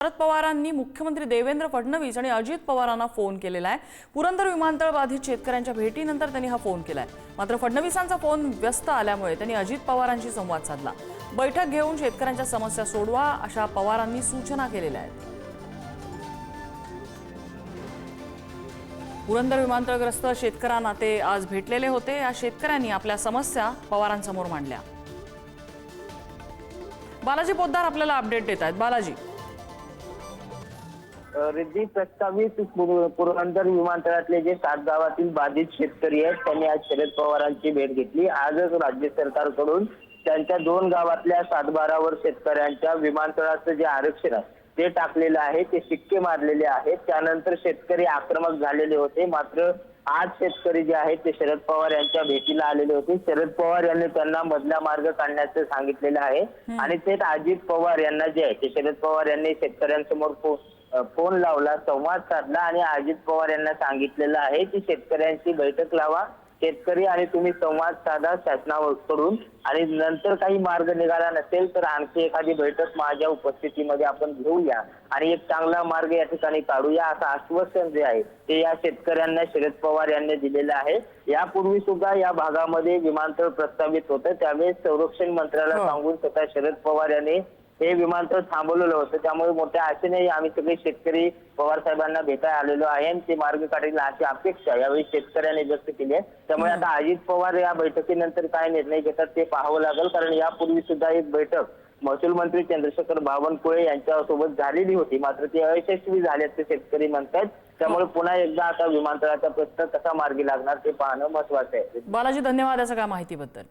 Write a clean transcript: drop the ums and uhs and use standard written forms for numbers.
शरद पवारांनी मुख्यमंत्री देवेंद्र फडणवीस आणि अजित पवारांना फोन केलेला आहे। पुरंदर विमानतळ बाधित शेतकऱ्यांच्या भेटीनंतर त्यांनी हा फोन केलाय। मात्र फडणवीसांचा फोन व्यस्त आल्यामुळे त्यांनी अजित पवारांशी संवाद साधला। बैठक घेऊन शेतकऱ्यांच्या समस्या सोडवा अशा पवारांनी सूचना केलेल्या आहेत। पुरंदर विमानतळग्रस्त शेतकऱ्यांना ते आज भेटलेले होते। या शेतकऱ्यांनी आपल्या समस्या पवारांसमोर मांडल्या। बालाजी पोद्दार आपल्याला अपडेट देत आहेत। बालाजी, रिद्धी प्रस्तावित पुरंदर विमानतळातले जे 7 गावातील बाधित शेतकरी आहेत त्यांनी आज शरद पवारांची भेट घेतली। आजच राज्य सरकारकडून त्यांच्या 2 गावातल्या 7-12 शेतकऱ्यांच्या विमानतळाचं जे आरक्षण आहे ते टाकलेलं आहे, ते शिक्के मारलेले आहेत। त्यानंतर शेतकरी आक्रमक झालेले होते। मात्र आज शेतकरी जे आहेत ते शरद पवार यांच्या भेटीला आलेले होते। शरद पवार यांनी त्यांना मधला मार्ग काढण्याचं सांगितलेलं आहे आणि तेच अजित पवार यांना जे आहे ते शरद पवार यांनी शेतकऱ्यांसमोर फोन लावला, संवाद साधला आणि अजित पवार यांना सांगितलेलं आहे की शेतकऱ्यांची बैठक लावा, शेतकरी आणि तुम्ही संवाद साधा शासनाकडून, आणि नंतर काही मार्ग निघाला नसेल तर आणखी एखादी बैठक माझ्या उपस्थितीमध्ये आपण घेऊया आणि एक चांगला मार्ग या ठिकाणी काढूया, असं आश्वासन जे आहे ते या शेतकऱ्यांना शरद पवार यांनी दिलेलं आहे। यापूर्वी सुद्धा या भागामध्ये विमानतळ प्रस्तावित होतं, त्यावेळेस संरक्षण मंत्र्याला सांगून स्वतः शरद पवार यांनी हे विमानतळ थांबवलेलं होतं। त्यामुळे मोठ्या आशेने आम्ही सगळे शेतकरी पवार साहेबांना भेटायला आलेलो आहे आणि ते मार्ग काढेल अशी अपेक्षा यावेळी शेतकऱ्यांनी व्यक्त केली आहे। त्यामुळे आता अजित पवार या बैठकीनंतर काय निर्णय घेतात ते पाहावं लागेल, कारण यापूर्वी सुद्धा एक बैठक महसूल मंत्री चंद्रशेखर बावनकुळे यांच्यासोबत झालेली होती, मात्र ती अयशस्वी झाल्याचे शेतकरी म्हणतात। त्यामुळे पुन्हा एकदा आता विमानतळाचा प्रश्न कसा मार्गी लागणार ते पाहणं महत्त्वाचं आहे। बालाजी, धन्यवाद या सगळ्या माहितीबद्दल।